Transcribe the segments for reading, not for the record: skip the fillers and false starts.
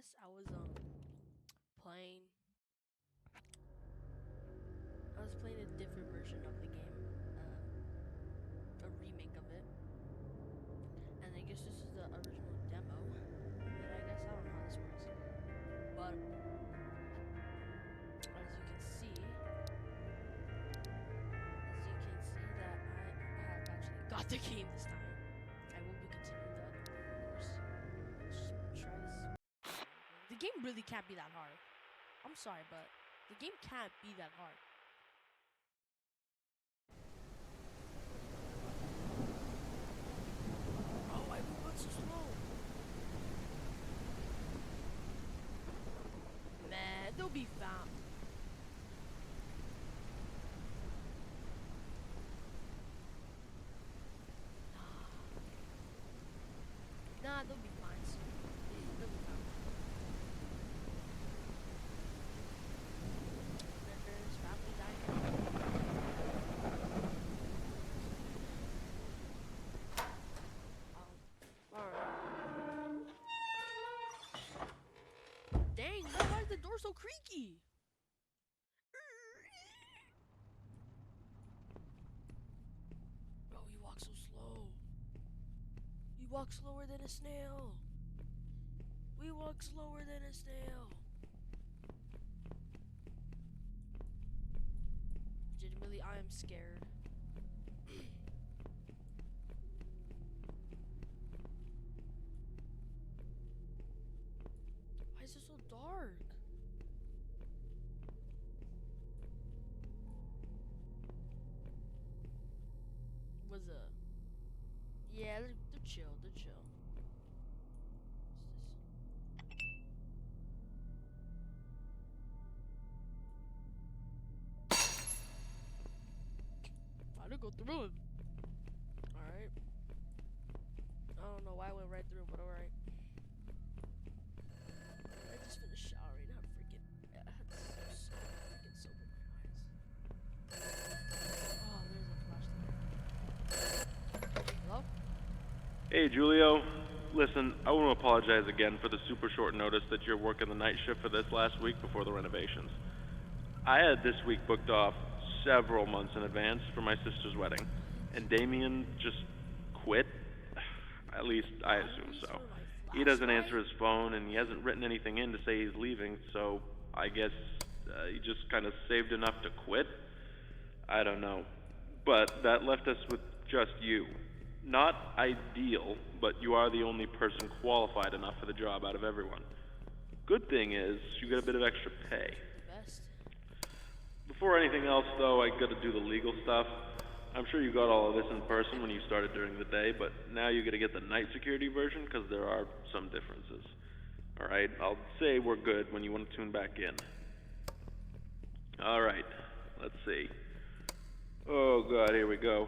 guess I was playing. I was playing a different version of the game, a remake of it, and I guess this is the original demo. And I guess I don't know how this works, but as you can see, that I have actually got the game this time. I will be continuing the course. Let's just try this. The game really can't be that hard. I'm sorry, but the game can't be that hard. Oh, why moving so slow? Man, they'll be found. Nah, they'll be fine soon. They'll be fine. Fredbears, family diner. Alright. Dang, man, why is the door so creaky? Bro, you walk so slow. You walk slower than a snail. We walk slower than a snail. Legitimately, I am scared. Why is it so dark? Was yeah, they're chill, they're chill. What's this? How'd it go through him? Alright. I don't know why I went right through, but alright. I just finished showering. I had so freaking soap in my eyes. Oh, there's a flashlight. Hello? Hey, Julio. Listen, I want to apologize again for the super short notice that you're working the night shift for this last week before the renovations. I had this week booked off several months in advance for my sister's wedding, and Damien just quit. At least I assume so. He doesn't answer his phone, and he hasn't written anything in to say he's leaving, so I guess he just kind of saved enough to quit? I don't know. But that left us with just you. Not ideal, but you are the only person qualified enough for the job out of everyone. Good thing is, you get a bit of extra pay. Best. Before anything else, though, I gotta do the legal stuff. I'm sure you got all of this in person when you started during the day, but now you gotta get the night security version because there are some differences. Alright, I'll say we're good when you want to tune back in. Alright, let's see. Oh god, here we go.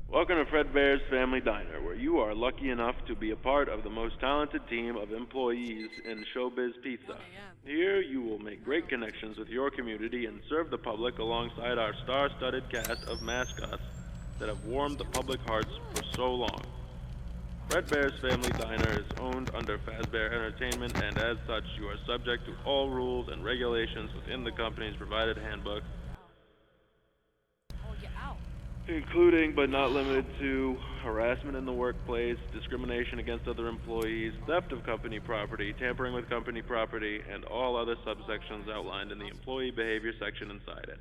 Welcome to Fredbears Family Diner, where you are lucky enough to be a part of the most talented team of employees in Showbiz Pizza. Here you will make great connections with your community and serve the public alongside our star-studded cast of mascots that have warmed the public hearts for so long. Fredbears Family Diner is owned under Fazbear Entertainment, and as such you are subject to all rules and regulations within the company's provided handbook, including but not limited to harassment in the workplace, discrimination against other employees, theft of company property, tampering with company property, and all other subsections outlined in the employee behavior section inside it.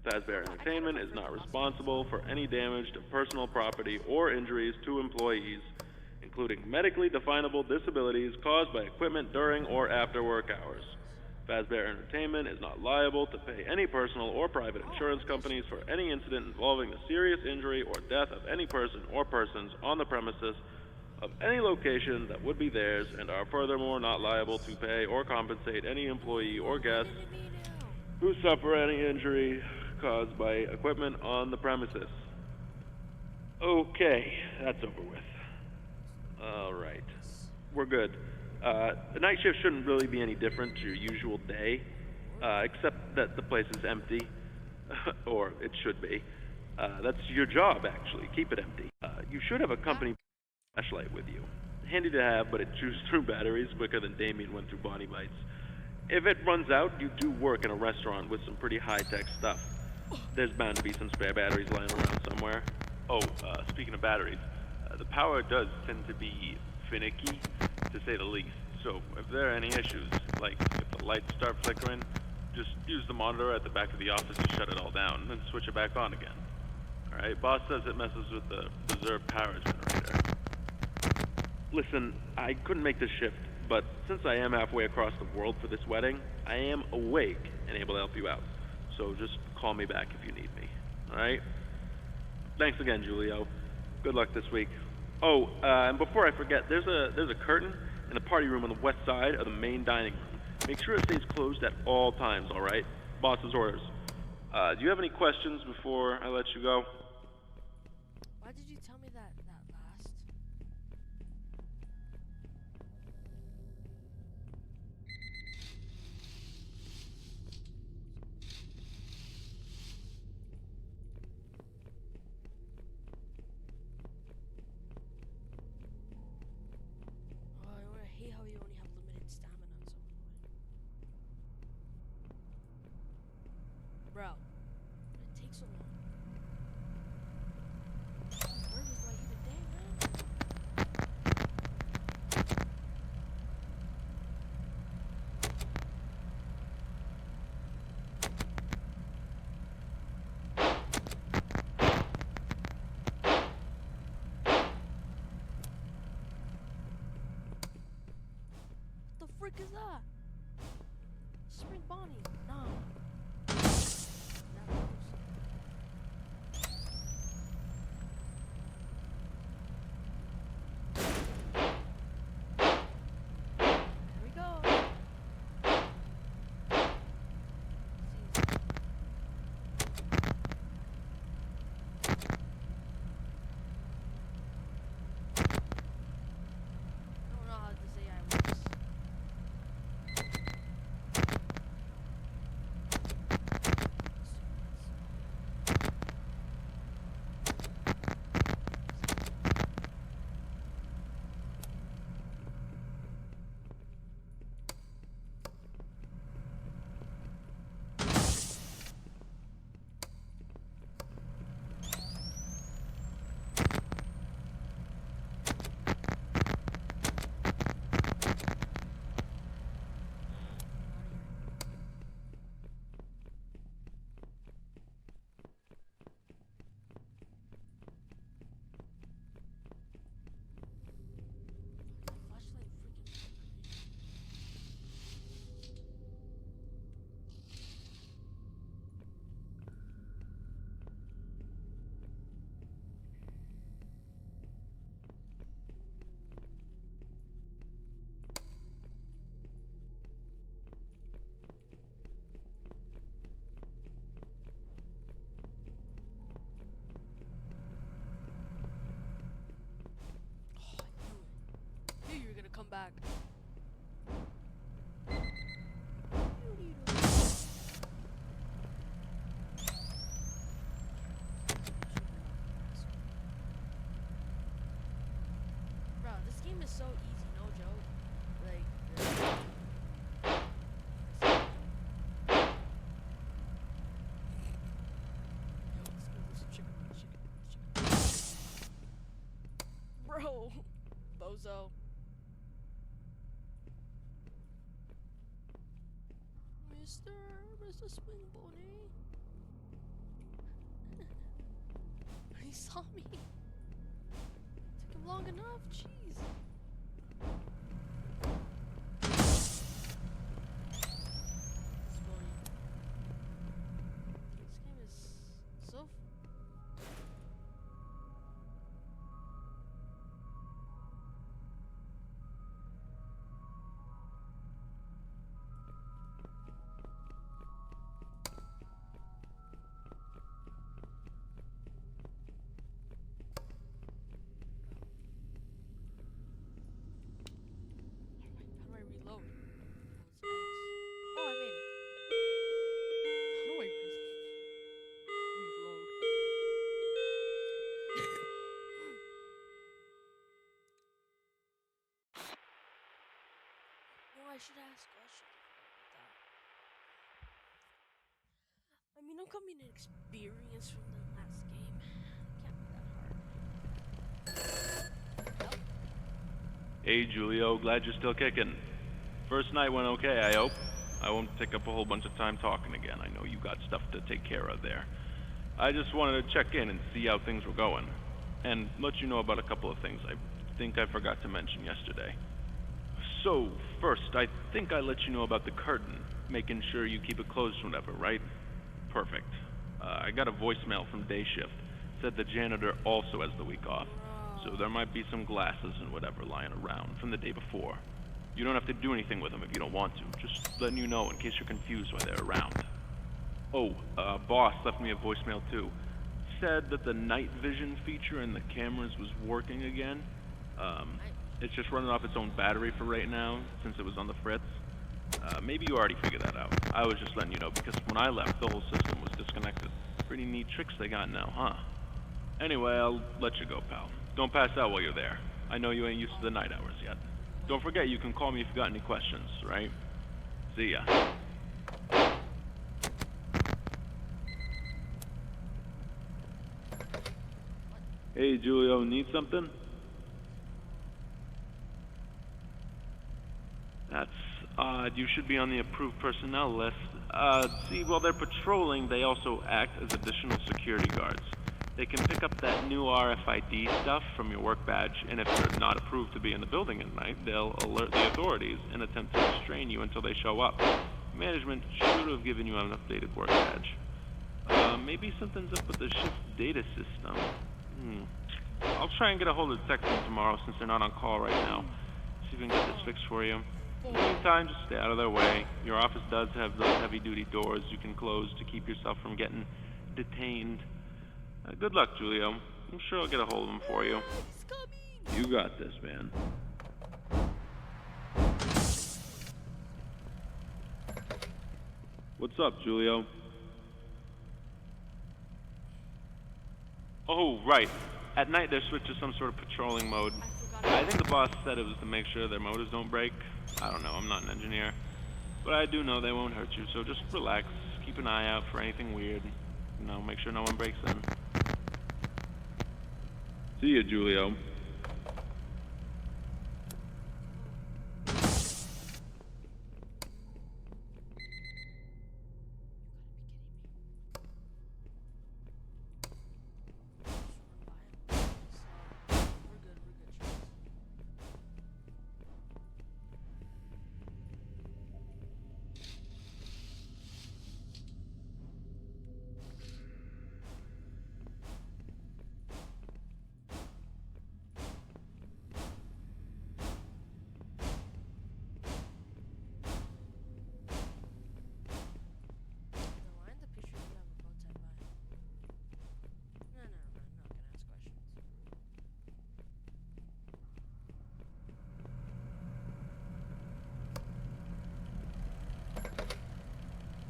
Fazbear Entertainment is not responsible for any damage to personal property or injuries to employees, including medically definable disabilities caused by equipment during or after work hours. Fazbear Entertainment is not liable to pay any personal or private insurance companies for any incident involving the serious injury or death of any person or persons on the premises of any location that would be theirs, and are furthermore not liable to pay or compensate any employee or guest who suffer any injury caused by equipment on the premises. Okay, that's over with. Alright, we're good. The night shift shouldn't really be any different to your usual day, except that the place is empty. Or it should be. That's your job, actually. Keep it empty. You should have a company flashlight with you. Handy to have, but it chews through batteries quicker than Damien went through body bites. If it runs out, you do work in a restaurant with some pretty high-tech stuff. There's bound to be some spare batteries lying around somewhere. Oh, speaking of batteries, the power does tend to be finicky, to say the least. So if there are any issues, like if the lights start flickering, just use the monitor at the back of the office to shut it all down, and switch it back on again. Alright, boss says it messes with the reserve power generator. Listen, I couldn't make this shift, but since I am halfway across the world for this wedding, I am awake and able to help you out. So just call me back if you need me. Alright? Thanks again, Julio. Good luck this week. Oh, and before I forget, there's a curtain in the party room on the west side of the main dining room. Make sure it stays closed at all times, alright? Boss's orders. Do you have any questions before I let you go? Why did you tell me that last? Oh, I hate how you only have limited stamina and so forth. Bro, it takes so long. Where was I even there, man? What the frick is that? Spring Bonnie. Nah. That was- Here we go. I don't know how this AI works. Flashlight freaking. Oh, I knew you were gonna come back. Bro, this game is so easy, no joke. Like, bro, bozo. Mr. Swing Bonnie. He saw me. Took him long enough, jeez. This game is so. I should ask. I mean, I'm coming in experience from the last game. It can't be that hard. Hey, Julio, glad you're still kicking. First night went okay, I hope. I won't take up a whole bunch of time talking again. I know you got stuff to take care of there. I just wanted to check in and see how things were going. And let you know about a couple of things I think I forgot to mention yesterday. So, first, I think I let you know about the curtain, making sure you keep it closed whenever, right? Perfect. I got a voicemail from day shift. Said the janitor also has the week off, so there might be some glasses and whatever lying around from the day before. You don't have to do anything with them if you don't want to. Just letting you know in case you're confused why they're around. Oh, boss left me a voicemail too. Said that the night vision feature in the cameras was working again. It's just running off its own battery for right now, since it was on the fritz. Maybe you already figured that out. I was just letting you know because when I left, the whole system was disconnected. Pretty neat tricks they got now, huh? Anyway, I'll let you go, pal. Don't pass out while you're there. I know you ain't used to the night hours yet. Don't forget you can call me if you got any questions, right? See ya. Hey, Julio, need something? That's odd. You should be on the approved personnel list. See, while they're patrolling, they also act as additional security guards. They can pick up that new RFID stuff from your work badge, and if you're not approved to be in the building at night, they'll alert the authorities and attempt to restrain you until they show up. Management should have given you an updated work badge. Maybe something's up with the shift data system. I'll try and get a hold of the tech team tomorrow since they're not on call right now. See if we can get this fixed for you. In the meantime, just stay out of their way. Your office does have those heavy-duty doors you can close to keep yourself from getting detained. Good luck, Julio. I'm sure I'll get a hold of them for you. You got this, man. What's up, Julio? Oh, right. At night, they're switched to some sort of patrolling mode. I think the boss said it was to make sure their motors don't break. I don't know, I'm not an engineer. But I do know they won't hurt you, so just relax. Keep an eye out for anything weird. Make sure no one breaks in. See ya, Julio.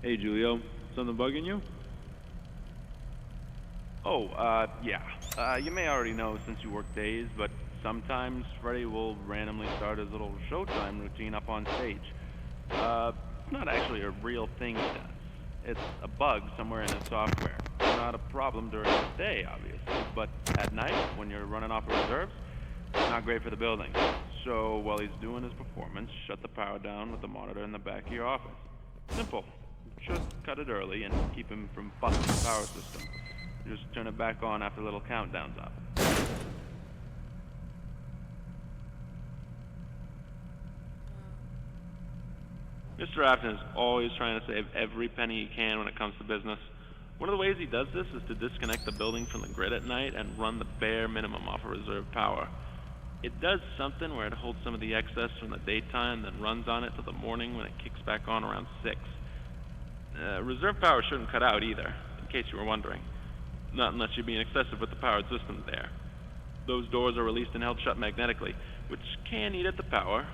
Hey, Julio. Something bugging you? Oh, yeah. You may already know since you work days, but sometimes Freddy will randomly start his little showtime routine up on stage. Not actually a real thing he does. It's a bug somewhere in his software. Not a problem during the day, obviously, but at night, when you're running off of reserves, it's not great for the building. So while he's doing his performance, shut the power down with the monitor in the back of your office. Simple. Just cut it early and keep him from busting the power system. Just turn it back on after the little countdown's up. Mr. Afton is always trying to save every penny he can when it comes to business. One of the ways he does this is to disconnect the building from the grid at night and run the bare minimum off of reserve power. It does something where it holds some of the excess from the daytime, then runs on it till the morning when it kicks back on around 6. Reserve power shouldn't cut out either, in case you were wondering. Not unless you're being excessive with the powered system there. Those doors are released and held shut magnetically, which can eat at the power.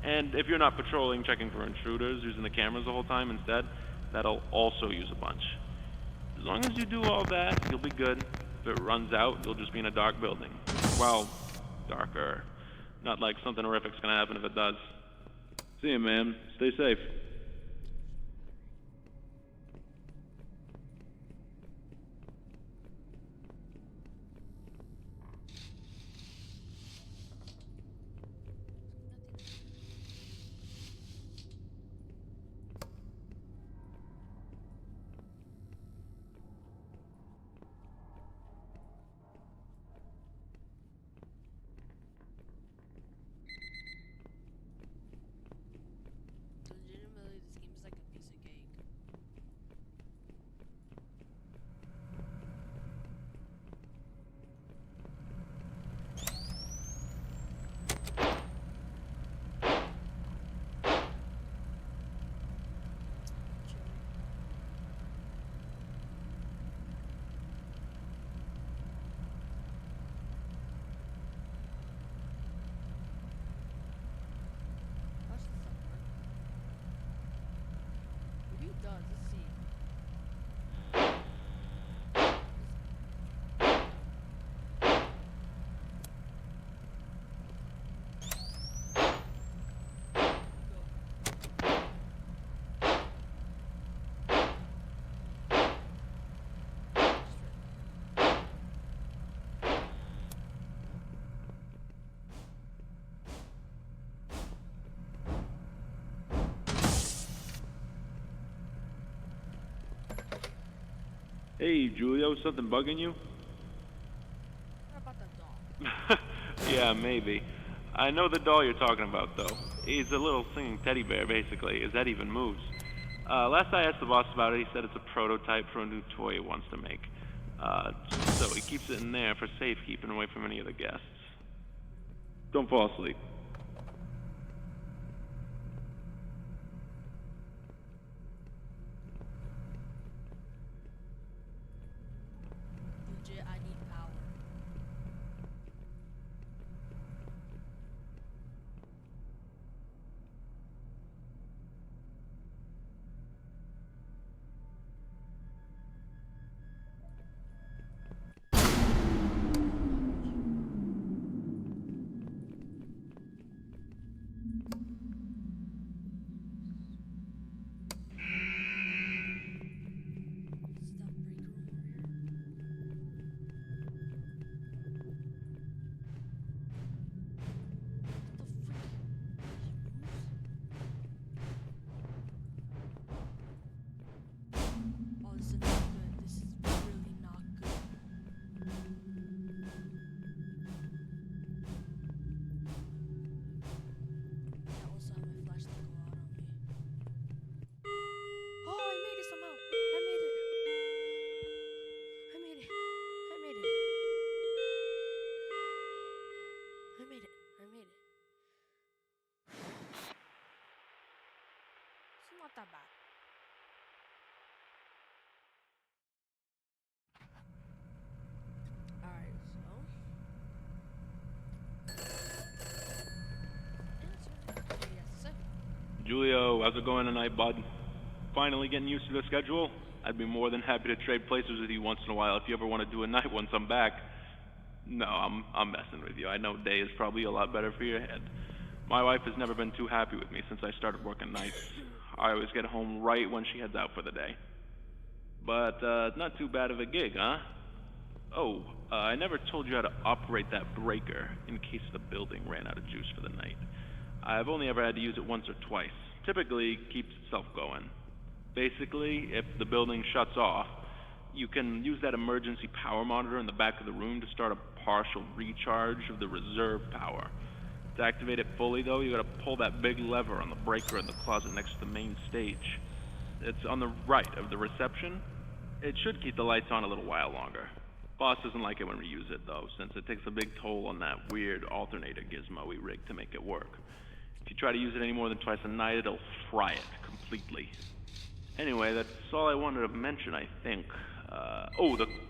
And if you're not patrolling, checking for intruders, using the cameras the whole time instead, that'll also use a bunch. As long as you do all that, you'll be good. If it runs out, you'll just be in a dark building. Well, darker. Not like something horrific's gonna happen if it does. See you, man. Stay safe. Legitimately, this game is like a piece of cake. Watch this up, man. Maybe it does. Let's see. Hey, Julio, something bugging you? What about that dog? Yeah, maybe. I know the doll you're talking about, though. He's a little singing teddy bear, basically. His head even moves. Last I asked the boss about it, he said it's a prototype for a new toy he wants to make. So he keeps it in there for safekeeping away from any of the guests. Don't fall asleep. Legit, I need power. Is that breaker room over here? What the freak? He moves? Oh, this is not good. This is really not good. I also have my flashlight go out on me. Oh, I made it somehow. I made it. I made it. I made it. I made it. I made it. It's not that bad. Alright, so. Yeah, that's what he has to say. Julio, how's it going tonight, bud? Finally getting used to the schedule? I'd be more than happy to trade places with you once in a while if you ever want to do a night once I'm back. No, I'm messing with you. I know day is probably a lot better for your head. My wife has never been too happy with me since I started working nights. I always get home right when she heads out for the day. But, not too bad of a gig, huh? Oh, I never told you how to operate that breaker in case the building ran out of juice for the night. I've only ever had to use it once or twice. Typically, it keeps itself going. Basically, if the building shuts off, you can use that emergency power monitor in the back of the room to start a partial recharge of the reserve power. To activate it fully, though, you gotta pull that big lever on the breaker in the closet next to the main stage. It's on the right of the reception. It should keep the lights on a little while longer. Boss doesn't like it when we use it, though, since it takes a big toll on that weird alternator gizmo we rigged to make it work. If you try to use it any more than twice a night, it'll fry it completely. Anyway, that's all I wanted to mention, I think.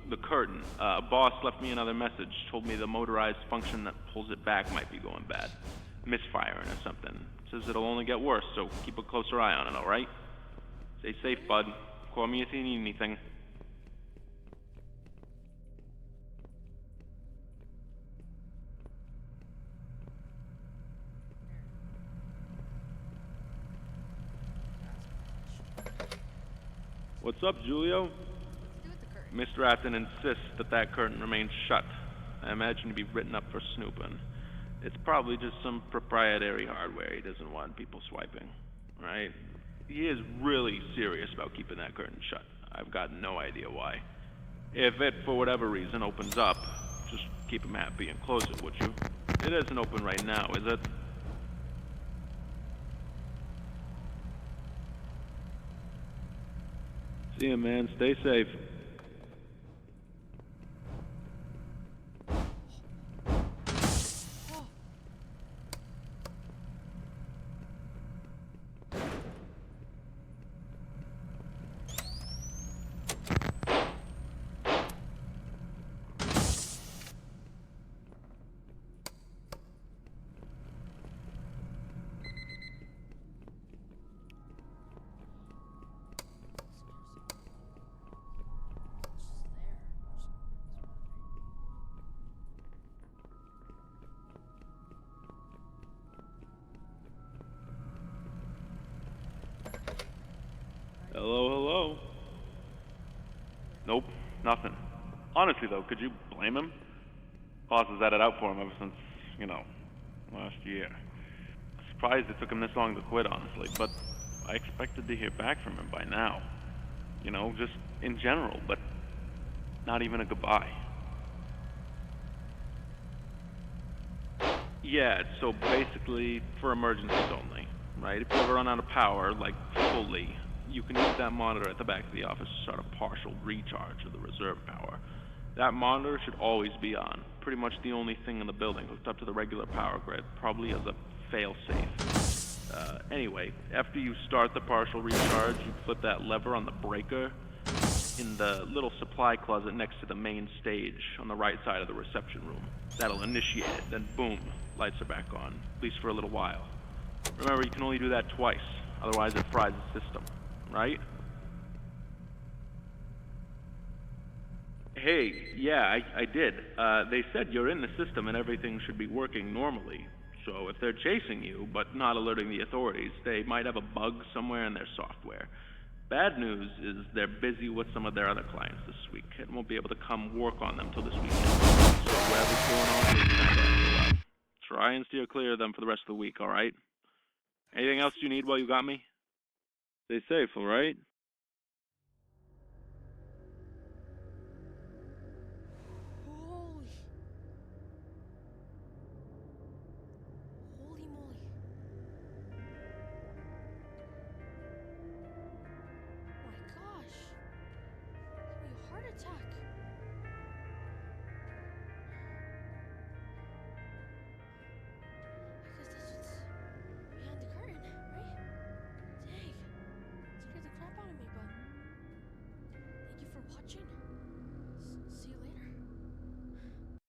The curtain. Boss left me another message. Told me the motorized function that pulls it back might be going bad. Misfiring or something. Says it'll only get worse, so keep a closer eye on it, alright? Stay safe, bud. Call me if you need anything. What's up, Julio? Let's do with the curtain. Mr. Afton insists that that curtain remains shut. I imagine to be written up for snooping. It's probably just some proprietary hardware he doesn't want people swiping, right? He is really serious about keeping that curtain shut. I've got no idea why. If it, for whatever reason, opens up, just keep him happy and close it, would you? It isn't open right now, is it? See ya, man. Stay safe. Oh. Hello, hello. Nope, nothing. Honestly, though, could you blame him? Boss has had it out for him ever since, last year. Surprised it took him this long to quit, honestly, but I expected to hear back from him by now. Just in general, but not even a goodbye. Yeah, so basically for emergencies only, right? If you ever run out of power, like fully, you can use that monitor at the back of the office to start a partial recharge of the reserve power. That monitor should always be on. Pretty much the only thing in the building hooked up to the regular power grid, probably as a fail-safe. Anyway, after you start the partial recharge, you flip that lever on the breaker in the little supply closet next to the main stage on the right side of the reception room. That'll initiate it, then boom, lights are back on, at least for a little while. Remember, you can only do that twice, otherwise it fries the system, right? Hey, yeah, I did. They said you're in the system and everything should be working normally. So if they're chasing you, but not alerting the authorities, they might have a bug somewhere in their software. Bad news is they're busy with some of their other clients this week and won't be able to come work on them till this weekend. So whatever's going on, they kind of have to try and steer clear of them for the rest of the week, alright? Anything else you need while you got me? Stay safe, alright?